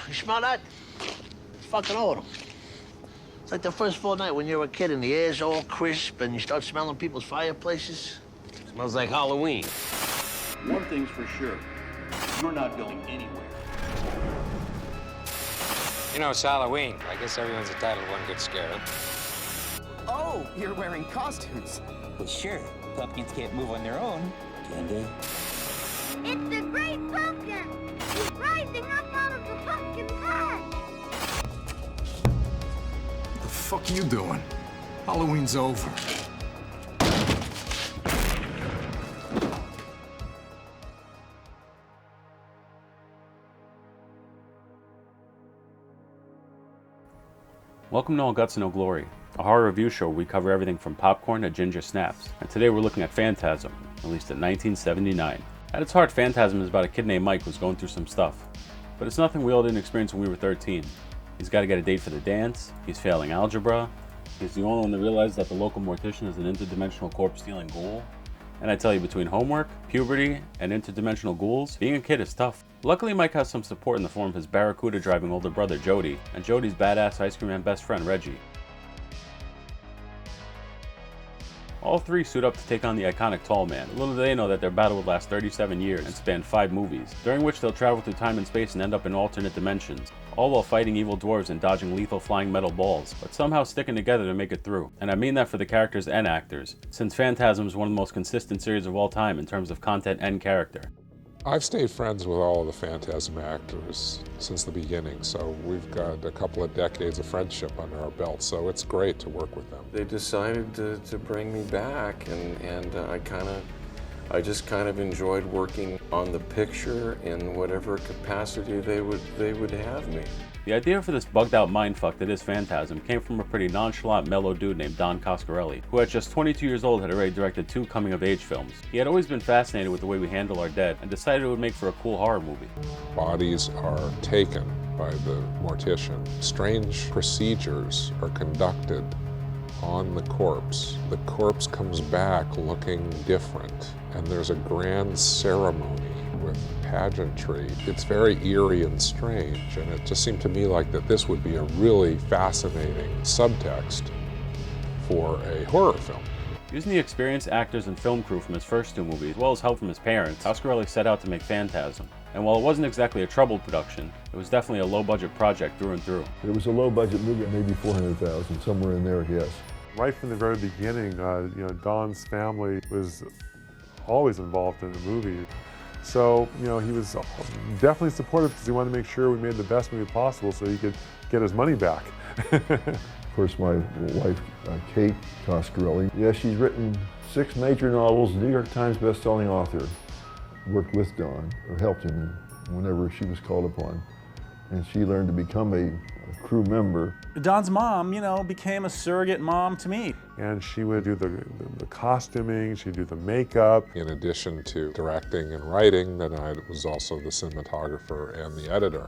You smell that? It's fucking odor. It's like the first full night when you're a kid and the air's all crisp and you start smelling people's fireplaces. Smells like Halloween. One thing's for sure, you're not going anywhere. You know, it's Halloween. I guess everyone's entitled to one good scare. Oh, you're wearing costumes. Well, sure. Pumpkins can't move on their own, can they? It's the Great Pumpkin! He's rising up out of the pumpkin patch! What the fuck are you doing? Halloween's over. Welcome to All Guts and No Glory, a horror review show where we cover everything from popcorn to ginger snaps. And today we're looking at Phantasm, released in 1979. At its heart, Phantasm is about a kid named Mike who's going through some stuff. But it's nothing we all didn't experience when we were 13. He's got to get a date for the dance, he's failing algebra, he's the only one that realizes that the local mortician is an interdimensional corpse-stealing ghoul. And I tell you, between homework, puberty, and interdimensional ghouls, being a kid is tough. Luckily, Mike has some support in the form of his barracuda-driving older brother, Jody, and Jody's badass ice cream man best friend, Reggie. All three suit up to take on the iconic Tall Man. Little do they know that their battle would last 37 years and span 5 movies, during which they'll travel through time and space and end up in alternate dimensions, all while fighting evil dwarves and dodging lethal flying metal balls, but somehow sticking together to make it through. And I mean that for the characters and actors, since Phantasm is one of the most consistent series of all time in terms of content and character. I've stayed friends with all of the Phantasm actors since the beginning, so we've got a couple of decades of friendship under our belt, so it's great to work with them. They decided to bring me back, and I just kind of enjoyed working on the picture in whatever capacity they would have me. The idea for this bugged-out mindfuck that is Phantasm came from a pretty nonchalant, mellow dude named Don Coscarelli, who at just 22 years old had already directed 2 coming-of-age films. He had always been fascinated with the way we handle our dead, and decided it would make for a cool horror movie. Bodies are taken by the mortician. Strange procedures are conducted on the corpse. The corpse comes back looking different, and there's a grand ceremony with pageantry. It's very eerie and strange, and it just seemed to me like that this would be a really fascinating subtext for a horror film. Using the experienced actors and film crew from his first 2 movies, as well as help from his parents, Coscarelli set out to make Phantasm. And while it wasn't exactly a troubled production, it was definitely a low-budget project through and through. It was a low-budget movie, maybe $400,000, somewhere in there, yes. Right from the very beginning, Don's family was always involved in the movie. So, he was definitely supportive because he wanted to make sure we made the best movie possible so he could get his money back. Of course, my wife, Kate Coscarelli, she's written 6 major novels, New York Times best-selling author. Worked with Don, or helped him whenever she was called upon. And she learned to become a crew member. Don's mom, became a surrogate mom to me. And she would do the costuming, she'd do the makeup. In addition to directing and writing, then I was also the cinematographer and the editor.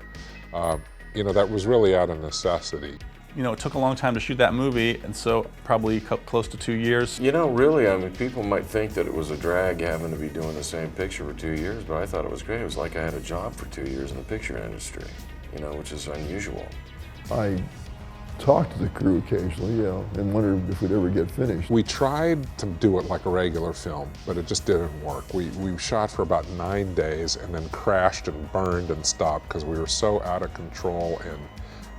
That was really out of necessity. It took a long time to shoot that movie, and so probably close to 2 years. Really, people might think that it was a drag having to be doing the same picture for 2 years, but I thought it was great. It was like I had a job for 2 years in the picture industry, which is unusual. I talked to the crew occasionally, and wondered if we'd ever get finished. We tried to do it like a regular film, but it just didn't work. We shot for about 9 days and then crashed and burned and stopped because we were so out of control and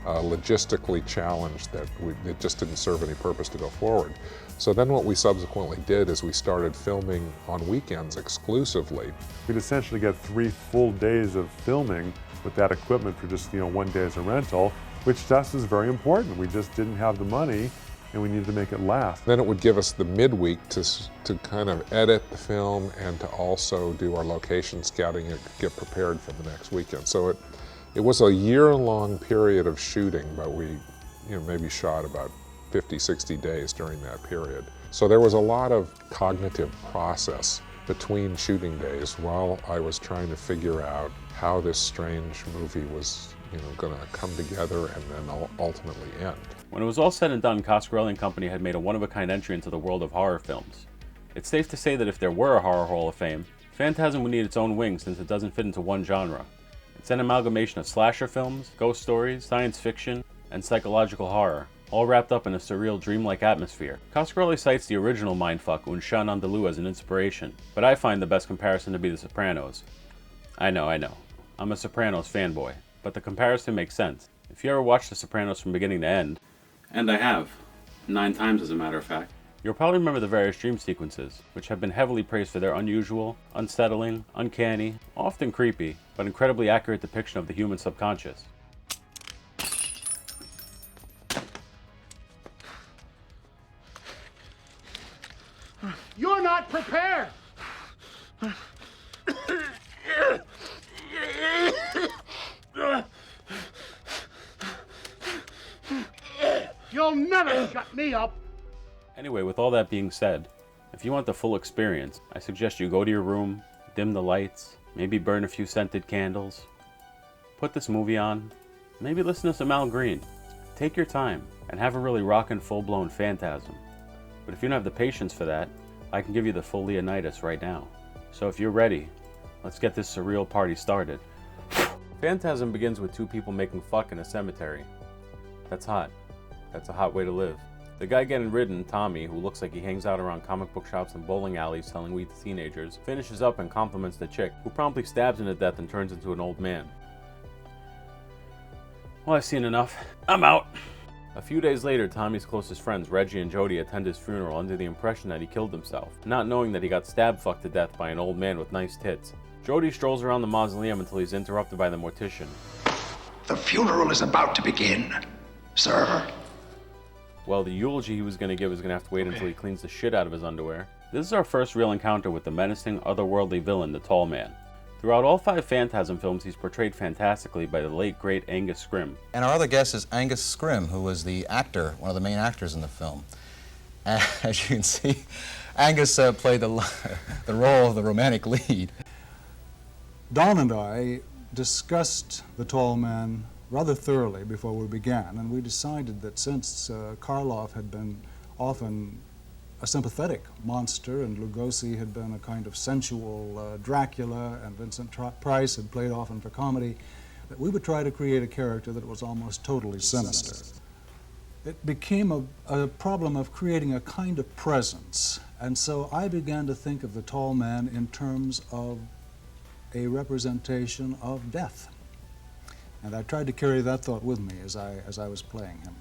logistically challenged that it just didn't serve any purpose to go forward. So then what we subsequently did is we started filming on weekends exclusively. We'd essentially get 3 full days of filming with that equipment for just 1 day as a rental, which to us is very important. We just didn't have the money and we needed to make it last. Then it would give us the midweek to kind of edit the film and to also do our location scouting and get prepared for the next weekend. So it was a year-long period of shooting, but we maybe shot about 50, 60 days during that period. So there was a lot of cognitive process between shooting days while I was trying to figure out how this strange movie was going to come together and then ultimately end. When it was all said and done, Coscarelli and company had made a one-of-a-kind entry into the world of horror films. It's safe to say that if there were a Horror Hall of Fame, Phantasm would need its own wing since it doesn't fit into one genre. It It's an amalgamation of slasher films, ghost stories, science fiction, and psychological horror, all wrapped up in a surreal dreamlike atmosphere. Coscarelli cites the original mindfuck Un Chat Andalou as an inspiration, but I find the best comparison to be The Sopranos. I know. I'm a Sopranos fanboy, but the comparison makes sense. If you ever watched The Sopranos from beginning to end, and I have, 9 times as a matter of fact, you'll probably remember the various dream sequences, which have been heavily praised for their unusual, unsettling, uncanny, often creepy, but incredibly accurate depiction of the human subconscious. You're not prepared! You'll never shut me up! Anyway, with all that being said, if you want the full experience, I suggest you go to your room, dim the lights, maybe burn a few scented candles, put this movie on, maybe listen to some Al Green. Take your time and have a really rockin' full-blown Phantasm. But if you don't have the patience for that, I can give you the full Leonidas right now. So if you're ready, let's get this surreal party started. Phantasm begins with 2 people making fuck in a cemetery. That's hot. That's a hot way to live. The guy getting ridden, Tommy, who looks like he hangs out around comic book shops and bowling alleys selling weed to teenagers, finishes up and compliments the chick, who promptly stabs him to death and turns into an old man. Well, I've seen enough. I'm out! A few days later, Tommy's closest friends, Reggie and Jody, attend his funeral under the impression that he killed himself, not knowing that he got stab-fucked to death by an old man with nice tits. Jody strolls around the mausoleum until he's interrupted by the mortician. The funeral is about to begin, sir. Well, the eulogy he was going to give is going to have to wait until he cleans the shit out of his underwear. This is our first real encounter with the menacing, otherworldly villain, the Tall Man. Throughout all 5 Phantasm films, he's portrayed fantastically by the late, great Angus Scrimm. And our other guest is Angus Scrimm, who was the actor, one of the main actors in the film. As you can see, Angus played the role of the romantic lead. Don and I discussed the Tall Man rather thoroughly before we began, and we decided that since Karloff had been often a sympathetic monster and Lugosi had been a kind of sensual Dracula and Vincent Price had played often for comedy, that we would try to create a character that was almost totally sinister. It became a problem of creating a kind of presence, and so I began to think of the Tall Man in terms of a representation of death. And I tried to carry that thought with me as I was playing him.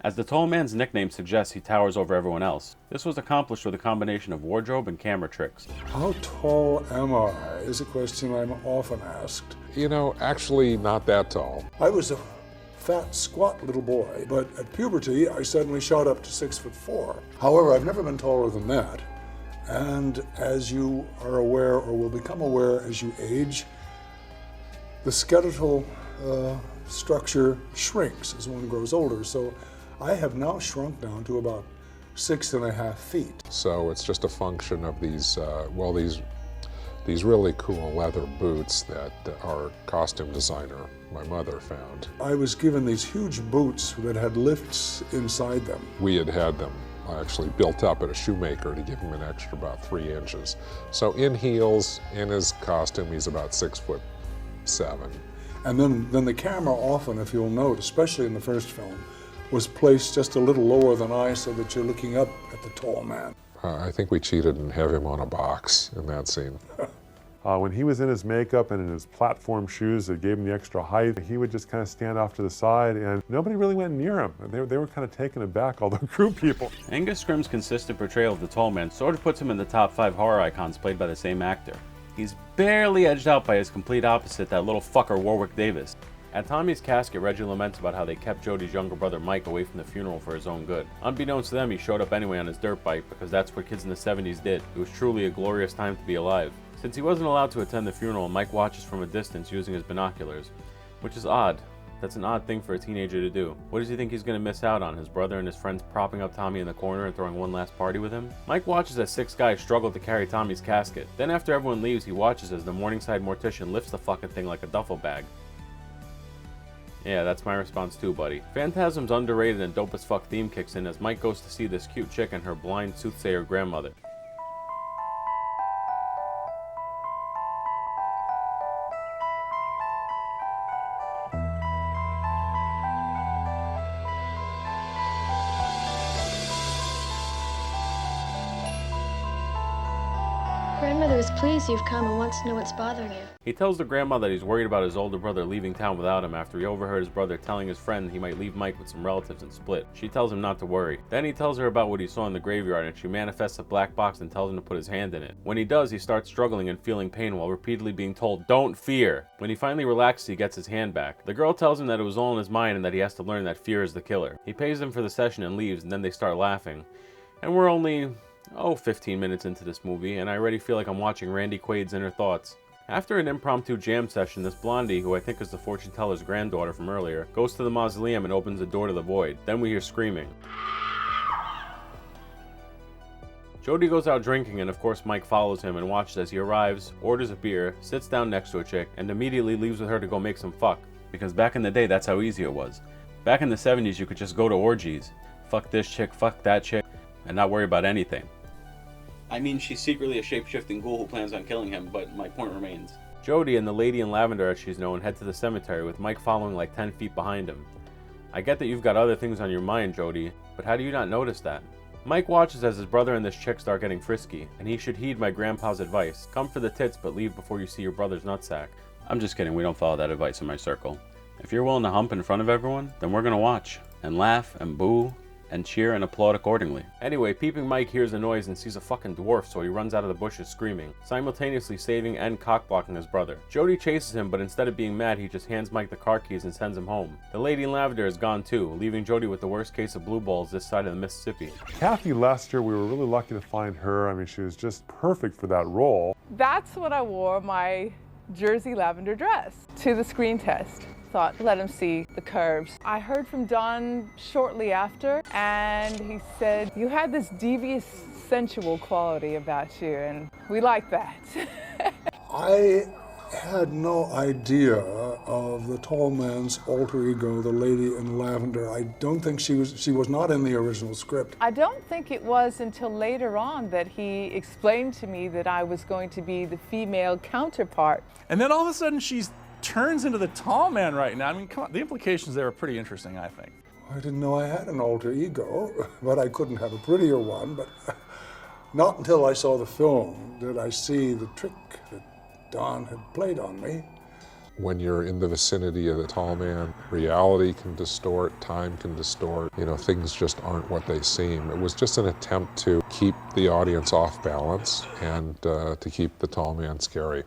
As the Tall Man's nickname suggests, he towers over everyone else. This was accomplished with a combination of wardrobe and camera tricks. How tall am I is a question I'm often asked. You know, actually not that tall. I was a fat, squat little boy, but at puberty I suddenly shot up to 6'4". However, I've never been taller than that. And as you are aware, or will become aware as you age, the skeletal structure shrinks as one grows older. So I have now shrunk down to about 6.5 feet. So it's just a function of these, these really cool leather boots that our costume designer, my mother, found. I was given these huge boots that had lifts inside them. We had them actually built up at a shoemaker to give him an extra about 3 inches. So in heels, in his costume, he's about 6'7". And then the camera often, if you'll note, especially in the first film, was placed just a little lower than I so that you're looking up at the Tall Man. I think we cheated and have him on a box in that scene. When he was in his makeup and in his platform shoes that gave him the extra height, he would just kind of stand off to the side and nobody really went near him. They were kind of taken aback, all the crew people. Angus Scrimm's consistent portrayal of the Tall Man sort of puts him in the top 5 horror icons played by the same actor. He's barely edged out by his complete opposite, that little fucker Warwick Davis. At Tommy's casket, Reggie laments about how they kept Jody's younger brother Mike away from the funeral for his own good. Unbeknownst to them, he showed up anyway on his dirt bike because that's what kids in the 70s did. It was truly a glorious time to be alive. Since he wasn't allowed to attend the funeral, Mike watches from a distance using his binoculars, which is odd. That's an odd thing for a teenager to do. What does he think he's going to miss out on? His brother and his friends propping up Tommy in the corner and throwing one last party with him? Mike watches as 6 guys struggle to carry Tommy's casket. Then after everyone leaves, he watches as the Morningside mortician lifts the fucking thing like a duffel bag. Yeah, that's my response too, buddy. Phantasm's underrated and dope as fuck theme kicks in as Mike goes to see this cute chick and her blind soothsayer grandmother. grandmother is pleased you've come and wants to know what's bothering you. He tells the grandma that he's worried about his older brother leaving town without him after he overheard his brother telling his friend he might leave Mike with some relatives and split. She tells him not to worry. Then he tells her about what he saw in the graveyard, and she manifests a black box and tells him to put his hand in it. When he does, he starts struggling and feeling pain while repeatedly being told, "Don't fear." When he finally relaxes, he gets his hand back. The girl tells him that it was all in his mind and that he has to learn that fear is the killer. He pays them for the session and leaves, and then they start laughing. And we're only 15 minutes into this movie, and I already feel like I'm watching Randy Quaid's Inner Thoughts. After an impromptu jam session, this blondie, who I think is the fortune teller's granddaughter from earlier, goes to the mausoleum and opens the door to the void. Then we hear screaming. Jody goes out drinking, and of course Mike follows him and watches as he arrives, orders a beer, sits down next to a chick, and immediately leaves with her to go make some fuck. Because back in the day, that's how easy it was. Back in the 70s, you could just go to orgies. Fuck this chick, fuck that chick, and not worry about anything. I mean, she's secretly a shape-shifting ghoul who plans on killing him, but my point remains. Jody and the lady in lavender, as she's known, head to the cemetery with Mike following like 10 feet behind him. I get that you've got other things on your mind, Jody, but how do you not notice that? Mike watches as his brother and this chick start getting frisky, and he should heed my grandpa's advice. Come for the tits, but leave before you see your brother's nutsack. I'm just kidding, we don't follow that advice in my circle. If you're willing to hump in front of everyone, then we're gonna watch, and laugh, and boo, and cheer and applaud accordingly. Anyway, peeping Mike hears a noise and sees a fucking dwarf, so he runs out of the bushes screaming, simultaneously saving and cock-blocking his brother. Jody chases him, but instead of being mad, he just hands Mike the car keys and sends him home. The lady in lavender is gone too, leaving Jody with the worst case of blue balls this side of the Mississippi. Kathy Lester, we were really lucky to find her. I mean, she was just perfect for that role. That's when I wore my jersey lavender dress to the screen test. Thought, let him see the curves. I heard from Don shortly after, and he said, you had this devious, sensual quality about you, and we like that. I had no idea of the tall man's alter ego, the lady in lavender. I don't think she was not in the original script. I don't think it was until later on that he explained to me that I was going to be the female counterpart. And then all of a sudden she's turns into the tall man right now. I mean, come on, the implications there are pretty interesting, I think. I didn't know I had an alter ego, but I couldn't have a prettier one. But not until I saw the film did I see the trick that Don had played on me. When you're in the vicinity of the tall man, reality can distort, time can distort, things just aren't what they seem. It was just an attempt to keep the audience off balance and to keep the tall man scary.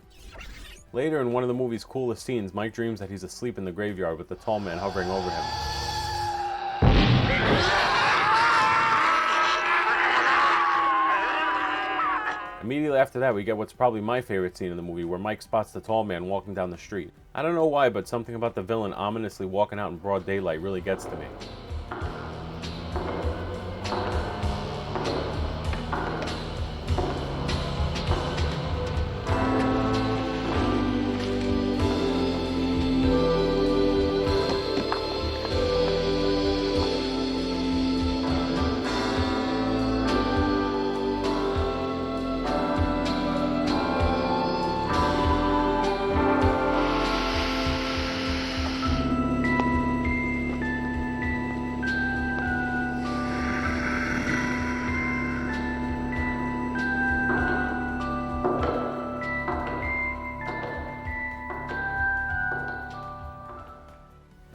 Later, in one of the movie's coolest scenes, Mike dreams that he's asleep in the graveyard with the tall man hovering over him. Immediately after that, we get what's probably my favorite scene in the movie, where Mike spots the tall man walking down the street. I don't know why, but something about the villain ominously walking out in broad daylight really gets to me.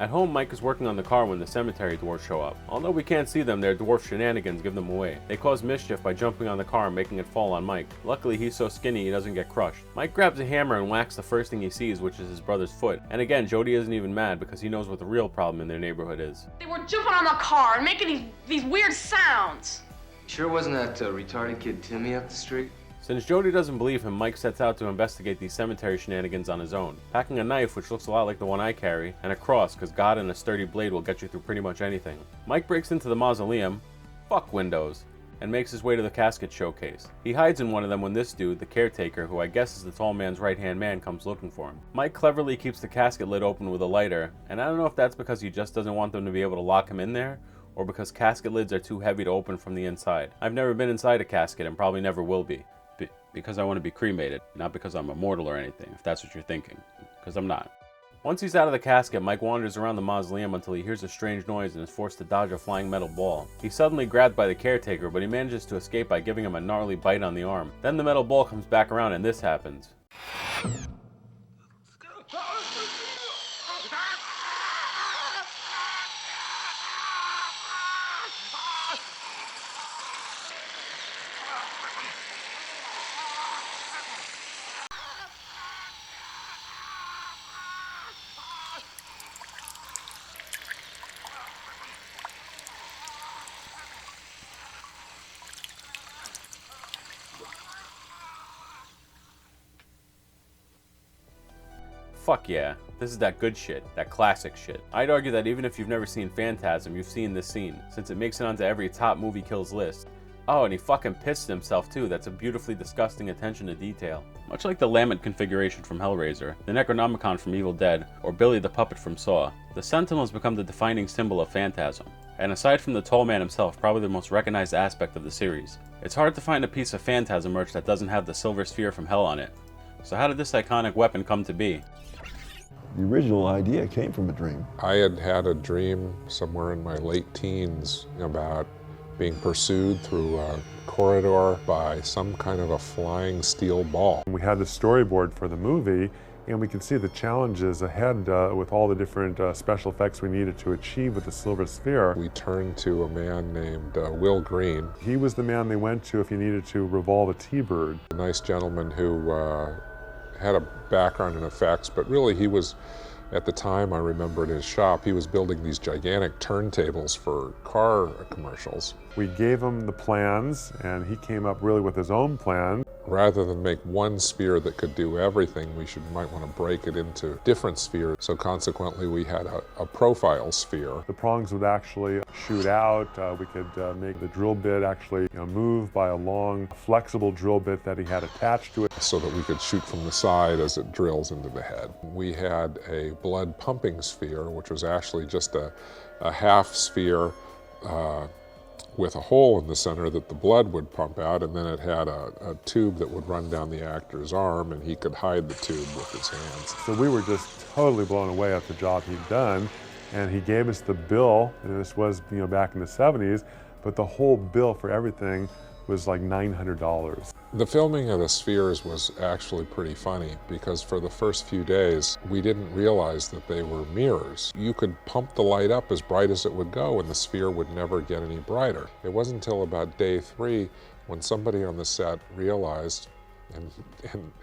At home, Mike is working on the car when the cemetery dwarfs show up. Although we can't see them, their dwarf shenanigans give them away. They cause mischief by jumping on the car and making it fall on Mike. Luckily, he's so skinny he doesn't get crushed. Mike grabs a hammer and whacks the first thing he sees, which is his brother's foot. And again, Jody isn't even mad because he knows what the real problem in their neighborhood is. They were jumping on the car and making these weird sounds. Sure wasn't that retarded kid Timmy up the street? Since Jody doesn't believe him, Mike sets out to investigate these cemetery shenanigans on his own, packing a knife which looks a lot like the one I carry, and a cross because God and a sturdy blade will get you through pretty much anything. Mike breaks into the mausoleum, fuck windows, and makes his way to the casket showcase. He hides in one of them when this dude, the caretaker, who I guess is the tall man's right-hand man, comes looking for him. Mike cleverly keeps the casket lid open with a lighter, and I don't know if that's because he just doesn't want them to be able to lock him in there, or because casket lids are too heavy to open from the inside. I've never been inside a casket and probably never will be. Because I want to be cremated, not because I'm immortal or anything, if that's what you're thinking. Because I'm not. Once he's out of the casket, Mike wanders around the mausoleum until he hears a strange noise and is forced to dodge a flying metal ball. He's suddenly grabbed by the caretaker, but he manages to escape by giving him a gnarly bite on the arm. Then the metal ball comes back around and this happens. Fuck yeah, this is that good shit, that classic shit. I'd argue that even if you've never seen Phantasm, you've seen this scene, since it makes it onto every top movie kills list. Oh, and he fucking pissed himself too. That's a beautifully disgusting attention to detail. Much like the Lament configuration from Hellraiser, the Necronomicon from Evil Dead, or Billy the Puppet from Saw, the Sentinel has become the defining symbol of Phantasm. And aside from the Tall Man himself, probably the most recognized aspect of the series. It's hard to find a piece of Phantasm merch that doesn't have the silver sphere from Hell on it. So how did this iconic weapon come to be? The original idea came from a dream. I had had a dream somewhere in my late teens about being pursued through a corridor by some kind of a flying steel ball. We had the storyboard for the movie, and we could see the challenges ahead with all the different special effects we needed to achieve with the silver sphere. We turned to a man named Will Green. He was the man they went to if you needed to revolve a T-bird. A nice gentleman who had a background in effects, but really he was, at the time I remember in his shop, he was building these gigantic turntables for car commercials. We gave him the plans, and he came up really with his own plan. Rather than make one sphere that could do everything, we might want to break it into different spheres. So consequently, we had a profile sphere. The prongs would actually shoot out. We could make the drill bit actually move by a long, flexible drill bit that he had attached to it. So that we could shoot from the side as it drills into the head. We had a blood pumping sphere, which was actually just a half sphere with a hole in the center that the blood would pump out, and then it had a tube that would run down the actor's arm, and he could hide the tube with his hands. So we were just totally blown away at the job he'd done, and he gave us the bill, and this was back in the 70s, but the whole bill for everything was like $900. The filming of the spheres was actually pretty funny because for the first few days, we didn't realize that they were mirrors. You could pump the light up as bright as it would go and the sphere would never get any brighter. It wasn't until about day 3 when somebody on the set realized and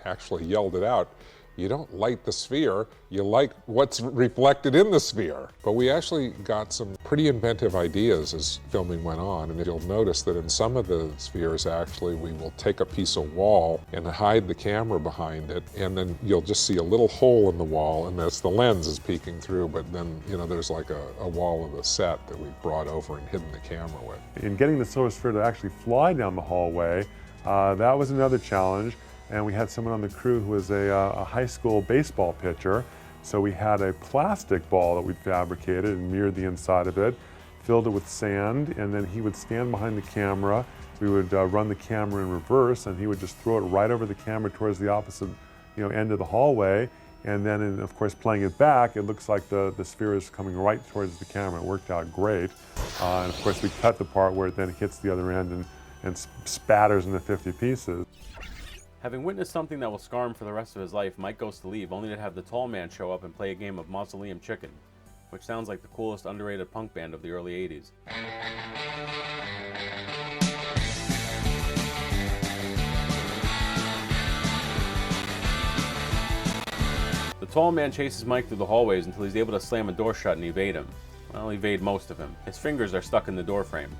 actually yelled it out, you don't light the sphere, you light what's reflected in the sphere. But we actually got some pretty inventive ideas as filming went on, and you'll notice that in some of the spheres actually we will take a piece of wall and hide the camera behind it, and then you'll just see a little hole in the wall, and that's the lens is peeking through, but then there's like a wall of the set that we've brought over and hidden the camera with. In getting the silver sphere to actually fly down the hallway, that was another challenge. And we had someone on the crew who was a high school baseball pitcher. So we had a plastic ball that we'd fabricated and mirrored the inside of it, filled it with sand, and then he would stand behind the camera. We would run the camera in reverse, and he would just throw it right over the camera towards the opposite end of the hallway. And then, of course, playing it back, it looks like the sphere is coming right towards the camera. It worked out great. And of course, we cut the part where it then hits the other end and spatters into 50 pieces. Having witnessed something that will scar him for the rest of his life, Mike goes to leave, only to have the Tall Man show up and play a game of Mausoleum Chicken, which sounds like the coolest underrated punk band of the early 80s. The Tall Man chases Mike through the hallways until he's able to slam a door shut and evade him. Well, evade most of him. His fingers are stuck in the door frame.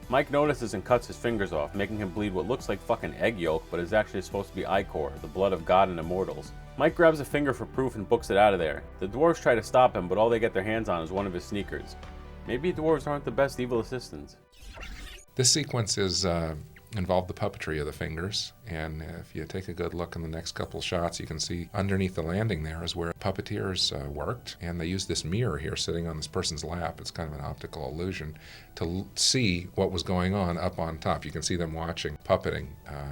Mike notices and cuts his fingers off, making him bleed what looks like fucking egg yolk, but is actually supposed to be ichor, the blood of God and immortals. Mike grabs a finger for proof and books it out of there. The dwarves try to stop him, but all they get their hands on is one of his sneakers. Maybe dwarves aren't the best evil assistants. This sequence involved the puppetry of the fingers, and if you take a good look in the next couple shots, you can see underneath the landing there is where puppeteers worked, and they used this mirror here sitting on this person's lap. It's kind of an optical illusion to see what was going on up on top. You can see them watching puppeting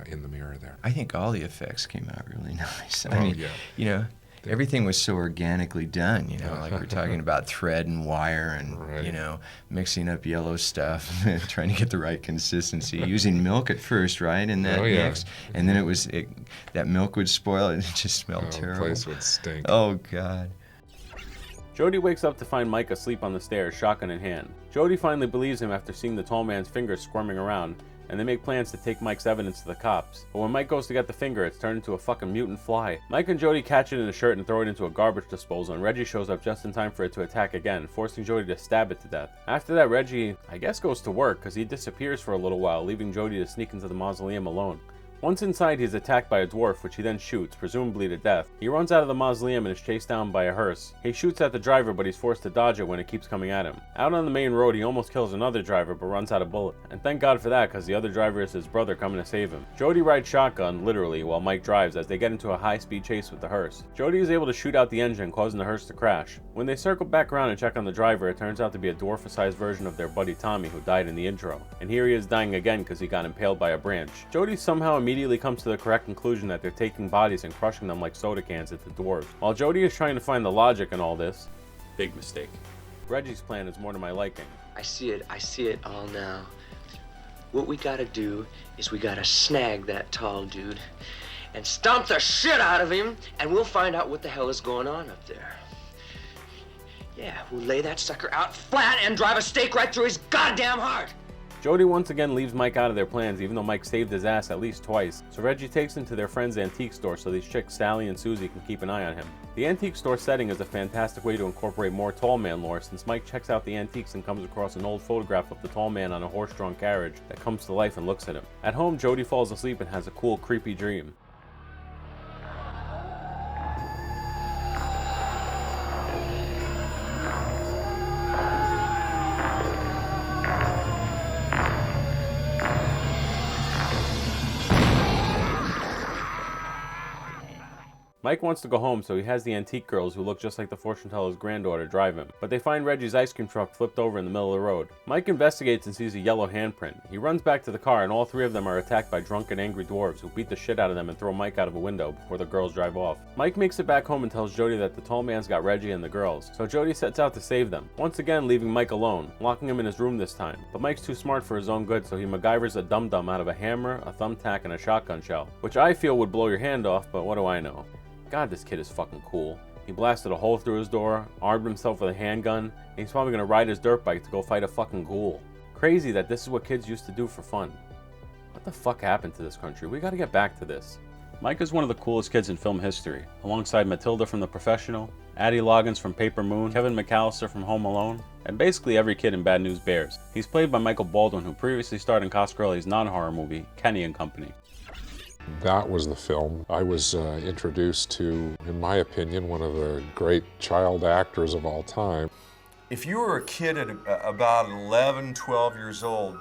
in the mirror there. I think all the effects came out really nice. I mean, everything was so organically done, you know, like we're talking about thread and wire and, you know, mixing up yellow stuff, trying to get the right consistency, using milk at first, right, in that mix, and then that milk would spoil it and it just smelled terrible. The place would stink. Oh, God. Jody wakes up to find Mike asleep on the stairs, shotgun in hand. Jody finally believes him after seeing the tall man's fingers squirming around, and they make plans to take Mike's evidence to the cops. But when Mike goes to get the finger, it's turned into a fucking mutant fly. Mike and Jody catch it in a shirt and throw it into a garbage disposal, and Reggie shows up just in time for it to attack again, forcing Jody to stab it to death. After that, Reggie, I guess, goes to work, because he disappears for a little while, leaving Jody to sneak into the mausoleum alone. Once inside, he's attacked by a dwarf, which he then shoots, presumably to death. He runs out of the mausoleum and is chased down by a hearse. He shoots at the driver, but he's forced to dodge it when it keeps coming at him. Out on the main road, he almost kills another driver, but runs out of bullets. And thank God for that, because the other driver is his brother coming to save him. Jody rides shotgun, literally, while Mike drives as they get into a high-speed chase with the hearse. Jody is able to shoot out the engine, causing the hearse to crash. When they circle back around and check on the driver, it turns out to be a dwarf-sized version of their buddy Tommy, who died in the intro. And here he is dying again because he got impaled by a branch. Jody somehow immediately comes to the correct conclusion that they're taking bodies and crushing them like soda cans at the dwarves. While Jody is trying to find the logic in all this, big mistake. Reggie's plan is more to my liking. I see it all now. What we gotta do is we gotta snag that tall dude and stomp the shit out of him, and we'll find out what the hell is going on up there. Yeah, we'll lay that sucker out flat and drive a stake right through his goddamn heart. Jody once again leaves Mike out of their plans, even though Mike saved his ass at least twice, so Reggie takes him to their friend's antique store so these chicks Sally and Susie can keep an eye on him. The antique store setting is a fantastic way to incorporate more tall man lore, since Mike checks out the antiques and comes across an old photograph of the tall man on a horse-drawn carriage that comes to life and looks at him. At home, Jody falls asleep and has a cool, creepy dream. Mike wants to go home, so he has the antique girls who look just like the fortune teller's granddaughter drive him, but they find Reggie's ice cream truck flipped over in the middle of the road. Mike investigates and sees a yellow handprint. He runs back to the car, and all three of them are attacked by drunken, angry dwarves who beat the shit out of them and throw Mike out of a window before the girls drive off. Mike makes it back home and tells Jody that the tall man's got Reggie and the girls, so Jody sets out to save them, once again leaving Mike alone, locking him in his room this time. But Mike's too smart for his own good, so he MacGyvers a dum-dum out of a hammer, a thumbtack, and a shotgun shell, which I feel would blow your hand off, but what do I know? God, this kid is fucking cool. He blasted a hole through his door, armed himself with a handgun, and he's probably gonna ride his dirt bike to go fight a fucking ghoul. Crazy that this is what kids used to do for fun. What the fuck happened to this country? We gotta get back to this. Mike is one of the coolest kids in film history, alongside Matilda from The Professional, Addie Loggins from Paper Moon, Kevin McAllister from Home Alone, and basically every kid in Bad News Bears. He's played by Michael Baldwin, who previously starred in Coscarelli's non-horror movie, Kenny and Company. That was the film I was introduced to, in my opinion, one of the great child actors of all time. If you were a kid at about 11, 12 years old,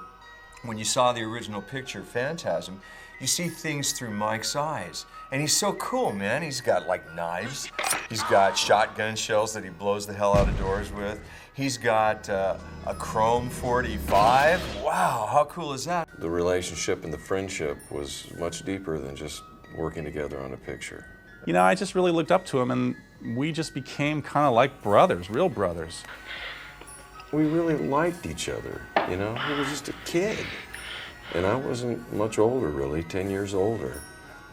when you saw the original picture, Phantasm, you see things through Mike's eyes. And he's so cool, man. He's got, like, knives. He's got shotgun shells that he blows the hell out of doors with. He's got a chrome 45. Wow, how cool is that? The relationship and the friendship was much deeper than just working together on a picture. You know, I just really looked up to him, and we just became kind of like brothers, real brothers. We really liked each other, you know? He was just a kid. And I wasn't much older, really, 10 years older.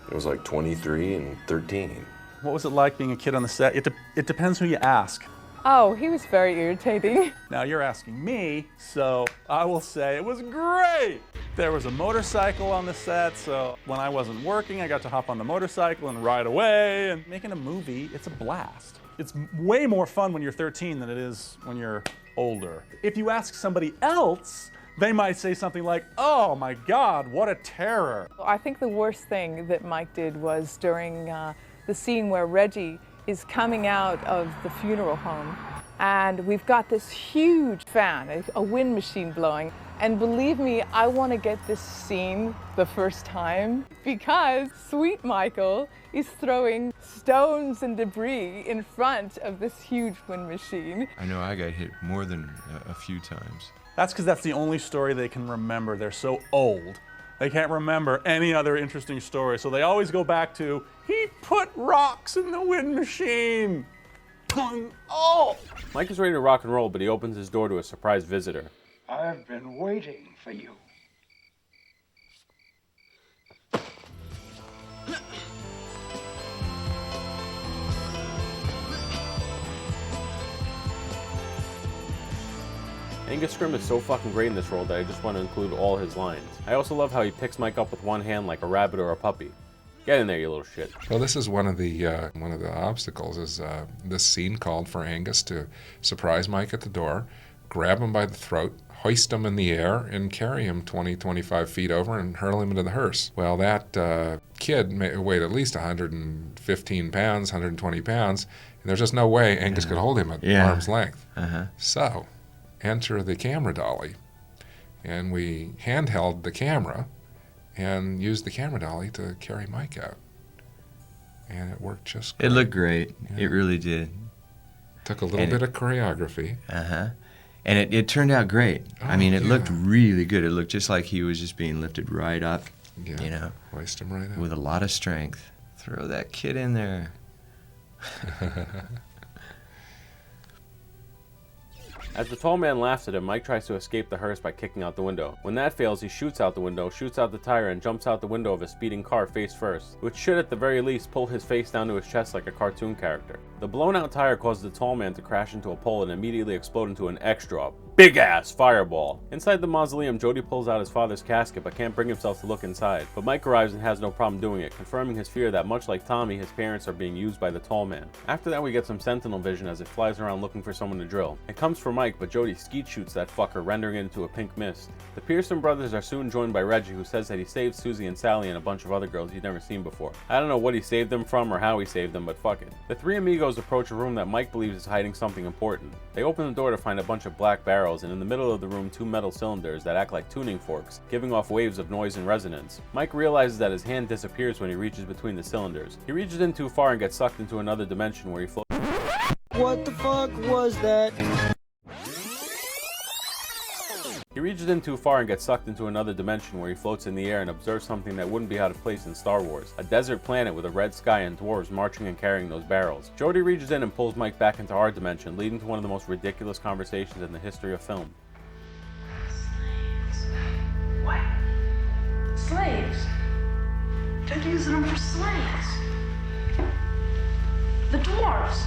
It was like 23 and 13. What was it like being a kid on the set? It depends who you ask. Oh, he was very irritating. Now you're asking me, so I will say it was great. There was a motorcycle on the set, so when I wasn't working, I got to hop on the motorcycle and ride away. And making a movie, it's a blast. It's way more fun when you're 13 than it is when you're older. If you ask somebody else, they might say something like, oh my God, what a terror. I think the worst thing that Mike did was during the scene where Reggie is coming out of the funeral home, and we've got this huge fan, a wind machine blowing. And believe me, I want to get this scene the first time because sweet Michael is throwing stones and debris in front of this huge wind machine. I know I got hit more than a few times. That's because that's the only story they can remember. They're so old They can't remember any other interesting story, so they always go back to, he put rocks in the wind machine. Oh! Mike is ready to rock and roll, but he opens his door to a surprise visitor. I've been waiting for you. Angus Scrimm is so fucking great in this role that I just want to include all his lines. I also love how he picks Mike up with one hand like a rabbit or a puppy. Get in there, you little shit. Well, this is one of the obstacles. Is this scene called for Angus to surprise Mike at the door, grab him by the throat, hoist him in the air, and carry him 20, 25 feet over and hurl him into the hearse. Well, that kid weighed at least 115 pounds, 120 pounds, and there's just no way Angus could hold him at arm's length. So, enter the camera dolly, and we handheld the camera and used the camera dolly to carry Mike out. And it worked just great. It looked great. Yeah. It really did. Took a little bit of choreography. And it turned out great. I mean, it looked really good. It looked just like he was just being lifted right up, you know. Hoist him right up. With a lot of strength. Throw that kid in there. As the tall man laughs at him, Mike tries to escape the hearse by kicking out the window. When that fails, he shoots out the window, shoots out the tire, and jumps out the window of a speeding car face first, which should at the very least pull his face down to his chest like a cartoon character. The blown out tire causes the tall man to crash into a pole and immediately explode into an extra big-ass fireball. Inside the mausoleum, Jody pulls out his father's casket but can't bring himself to look inside. But Mike arrives and has no problem doing it, confirming his fear that much like Tommy, his parents are being used by the tall man. After that, we get some sentinel vision as it flies around looking for someone to drill. It comes for Mike, but Jody skeet shoots that fucker, rendering it into a pink mist. The Pearson brothers are soon joined by Reggie, who says that he saved Susie and Sally and a bunch of other girls he'd never seen before. I don't know what he saved them from or how he saved them, but fuck it. The three amigos approach a room that Mike believes is hiding something important. They open the door to find a bunch of black barrels, and in the middle of the room, two metal cylinders that act like tuning forks, giving off waves of noise and resonance. Mike realizes that his hand disappears when he reaches between the cylinders. He reaches in too far and gets sucked into another dimension where he floats. What the fuck was that? He reaches in too far and gets sucked into another dimension where he floats in the air and observes something that wouldn't be out of place in Star Wars. A desert planet with a red sky and dwarves marching and carrying those barrels. Jody reaches in and pulls Mike back into our dimension, leading to one of the most ridiculous conversations in the history of film. What? Slaves? They're using them for slaves. The dwarves.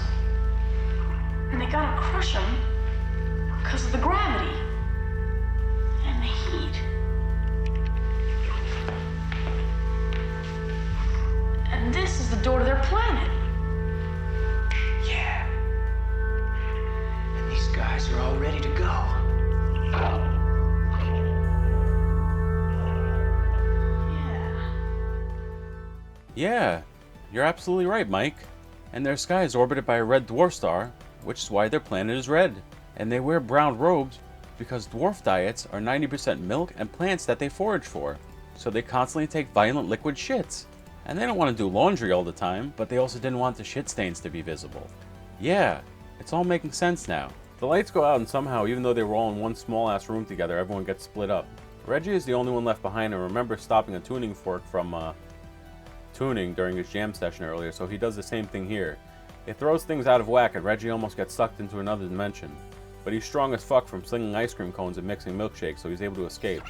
And they gotta crush them because of the gravity. And the heat. And this is the door to their planet. Yeah. And these guys are all ready to go. Yeah, you're absolutely right, Mike. And their sky is orbited by a red dwarf star, which is why their planet is red. And they wear brown robes because dwarf diets are 90% milk and plants that they forage for. So they constantly take violent liquid shits. And they don't want to do laundry all the time, but they also didn't want the shit stains to be visible. Yeah, it's all making sense now. The lights go out and somehow, even though they were all in one small ass room together, everyone gets split up. Reggie is the only one left behind and remembers stopping a tuning fork from tuning during his jam session earlier, so he does the same thing here. It throws things out of whack and Reggie almost gets sucked into another dimension. But he's strong as fuck from slinging ice cream cones and mixing milkshakes, so he's able to escape.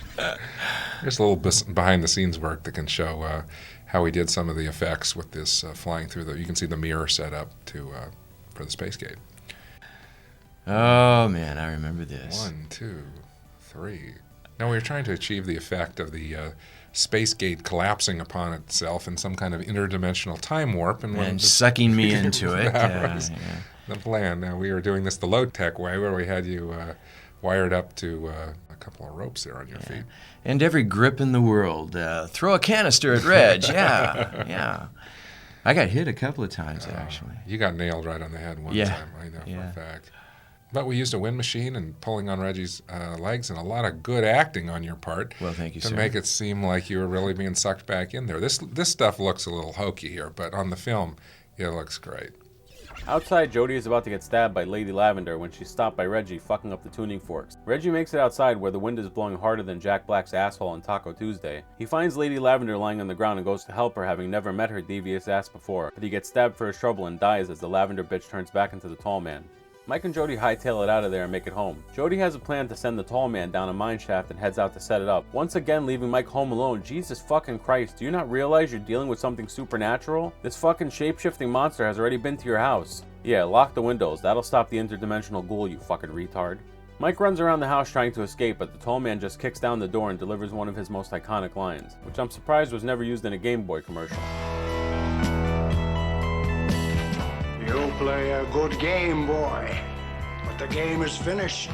There's a little behind the scenes work that can show how he did some of the effects with this flying through the, you can see the mirror set up to for the space gate. Oh man, I remember this. 1, 2, 3. Now we were trying to achieve the effect of the space gate collapsing upon itself in some kind of interdimensional time warp. And sucking me into it. That was the plan. Now we were doing this the low-tech way where we had you wired up to a couple of ropes there on your feet. And every grip in the world. Throw a canister at Reg. Yeah. I got hit a couple of times, actually. You got nailed right on the head one time, I know for a fact. But we used a wind machine and pulling on Reggie's legs and a lot of good acting on your part. Well, thank you, to sir. make it seem like you were really being sucked back in there. This stuff looks a little hokey here, but on the film, it looks great. Outside, Jody is about to get stabbed by Lady Lavender when she's stopped by Reggie fucking up the tuning forks. Reggie makes it outside where the wind is blowing harder than Jack Black's asshole on Taco Tuesday. He finds Lady Lavender lying on the ground and goes to help her, having never met her devious ass before, but he gets stabbed for his trouble and dies as the Lavender bitch turns back into the tall man. Mike and Jody hightail it out of there and make it home. Jody has a plan to send the tall man down a mine shaft and heads out to set it up, once again leaving Mike home alone. Jesus fucking Christ, do you not realize you're dealing with something supernatural? This fucking shape-shifting monster has already been to your house. Yeah, lock the windows, that'll stop the interdimensional ghoul, you fucking retard. Mike runs around the house trying to escape, but the tall man just kicks down the door and delivers one of his most iconic lines, which I'm surprised was never used in a Game Boy commercial. You play a good game, boy, but the game is finished.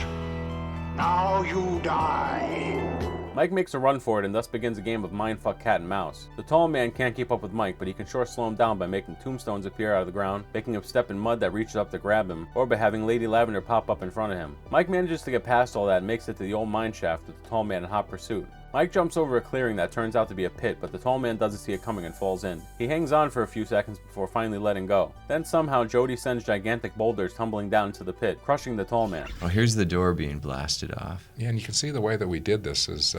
Now you die. Mike makes a run for it and thus begins a game of mindfuck cat and mouse. The tall man can't keep up with Mike, but he can sure slow him down by making tombstones appear out of the ground, making him step in mud that reaches up to grab him, or by having Lady Lavender pop up in front of him. Mike manages to get past all that and makes it to the old mine shaft with the tall man in hot pursuit. Mike jumps over a clearing that turns out to be a pit, but the tall man doesn't see it coming and falls in. He hangs on for a few seconds before finally letting go. Then somehow Jody sends gigantic boulders tumbling down into the pit, crushing the tall man. Oh, here's the door being blasted off. Yeah, and you can see the way that we did this is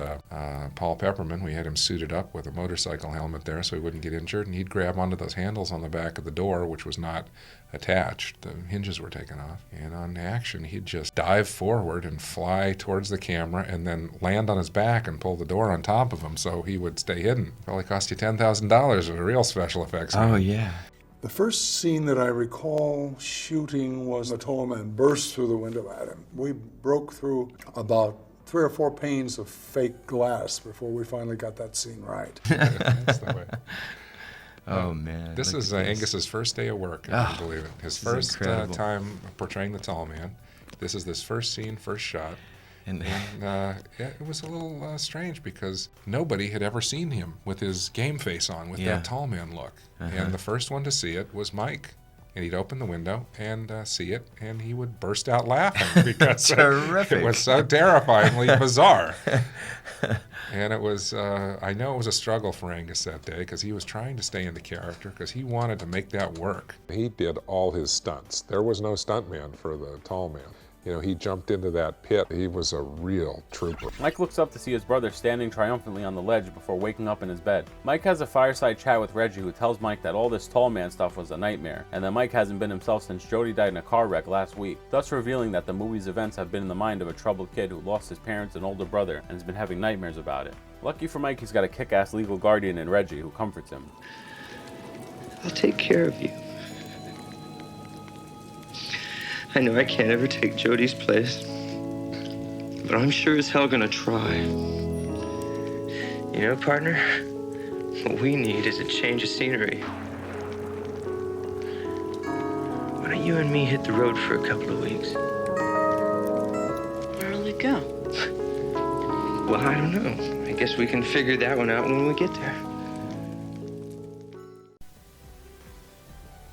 Paul Pepperman, we had him suited up with a motorcycle helmet there so he wouldn't get injured, and he'd grab onto those handles on the back of the door, which was not attached. The hinges were taken off. And on action, he'd just dive forward and fly towards the camera and then land on his back and pull the door on top of him so he would stay hidden. Probably cost you $10,000 of real special effects. Oh, yeah. The first scene that I recall shooting was the tall man burst through the window at him. We broke through about 3 or 4 panes of fake glass before we finally got that scene right. That's the way. Oh, man. This is Angus's first day of work, if you can believe it. His first time portraying the tall man. This is this first scene, first shot. And it was a little strange because nobody had ever seen him with his game face on, with that tall man look. And the first one to see it was Mike. And he'd open the window and see it, and he would burst out laughing because it was so terrifyingly bizarre. And it was, I know it was a struggle for Angus that day because he was trying to stay in the character because he wanted to make that work. He did all his stunts. There was no stuntman for the tall man. You know, he jumped into that pit. He was a real trooper. Mike looks up to see his brother standing triumphantly on the ledge before waking up in his bed. Mike has a fireside chat with Reggie, who tells Mike that all this tall man stuff was a nightmare, and that Mike hasn't been himself since Jody died in a car wreck last week, thus revealing that the movie's events have been in the mind of a troubled kid who lost his parents and older brother and has been having nightmares about it. Lucky for Mike, he's got a kick-ass legal guardian in Reggie who comforts him. I'll take care of you. I know I can't ever take Jody's place, but I'm sure as hell gonna try. You know, partner, what we need is a change of scenery. Why don't you and me hit the road for a couple of weeks? Where'll it go? Well, I don't know. I guess we can figure that one out when we get there.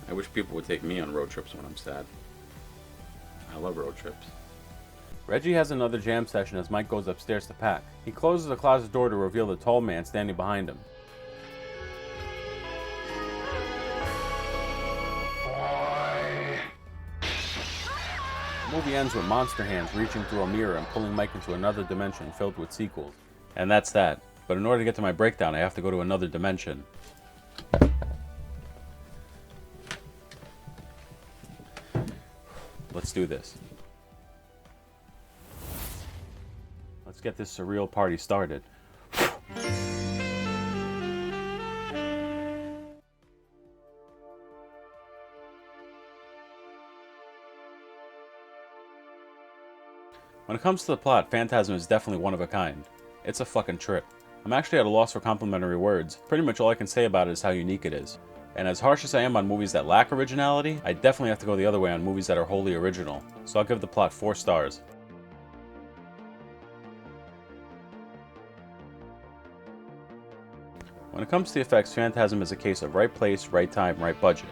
I wish people would take me on road trips when I'm sad. I love road trips. Reggie has another jam session as Mike goes upstairs to pack. He closes the closet door to reveal the tall man standing behind him. The movie ends with monster hands reaching through a mirror and pulling Mike into another dimension filled with sequels. And that's that. But in order to get to my breakdown, I have to go to another dimension. Let's do this. Let's get this surreal party started. When it comes to the plot, Phantasm is definitely one of a kind. It's a fucking trip. I'm actually at a loss for complimentary words. Pretty much all I can say about it is how unique it is. And as harsh as I am on movies that lack originality, I definitely have to go the other way on movies that are wholly original. So I'll give the plot 4 stars. When it comes to the effects, Phantasm is a case of right place, right time, right budget.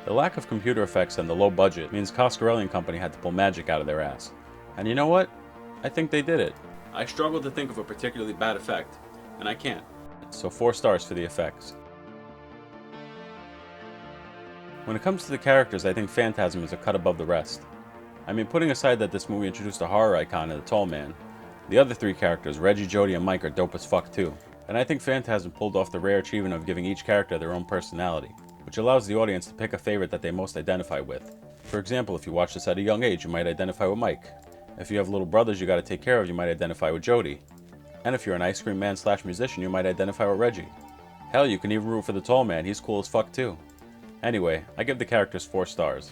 The lack of computer effects and the low budget means Karl and Company had to pull magic out of their ass. And you know what? I think they did it. I struggled to think of a particularly bad effect, and I can't. So 4 stars for the effects. When it comes to the characters, I think Phantasm is a cut above the rest. I mean, putting aside that this movie introduced a horror icon in the Tall Man, the other three characters, Reggie, Jody, and Mike, are dope as fuck too. And I think Phantasm pulled off the rare achievement of giving each character their own personality, which allows the audience to pick a favorite that they most identify with. For example, if you watch this at a young age, you might identify with Mike. If you have little brothers you gotta take care of, you might identify with Jody. And if you're an ice cream man / musician, you might identify with Reggie. Hell, you can even root for the Tall Man, he's cool as fuck too. Anyway, I give the characters 4 stars.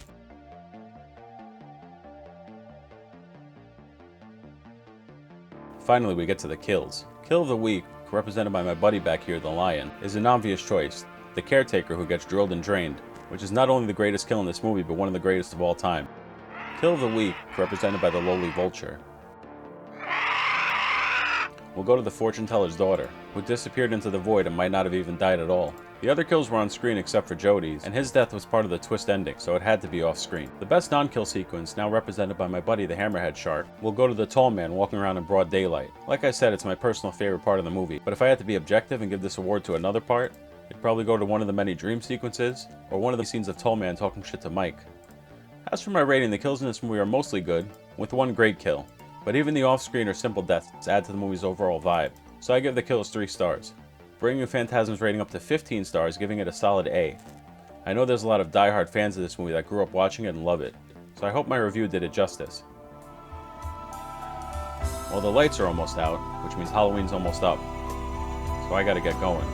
Finally, we get to the kills. Kill of the week, represented by my buddy back here, the Lion, is an obvious choice. The caretaker who gets drilled and drained, which is not only the greatest kill in this movie, but one of the greatest of all time. Kill of the week, represented by the lowly Vulture. We'll go to the fortune teller's daughter, who disappeared into the void and might not have even died at all. The other kills were on screen except for Jody's, and his death was part of the twist ending, so it had to be off screen. The best non-kill sequence, now represented by my buddy the Hammerhead Shark, will go to the Tall Man walking around in broad daylight. Like I said, it's my personal favorite part of the movie, but if I had to be objective and give this award to another part, it'd probably go to one of the many dream sequences, or one of the scenes of Tall Man talking shit to Mike. As for my rating, the kills in this movie are mostly good, with one great kill, but even the off-screen or simple deaths add to the movie's overall vibe, so I give the kills 3 stars. Bringing Phantasm's rating up to 15 stars, giving it a solid A. I know there's a lot of die-hard fans of this movie that grew up watching it and love it, so I hope my review did it justice. Well, the lights are almost out, which means Halloween's almost up, so I gotta get going.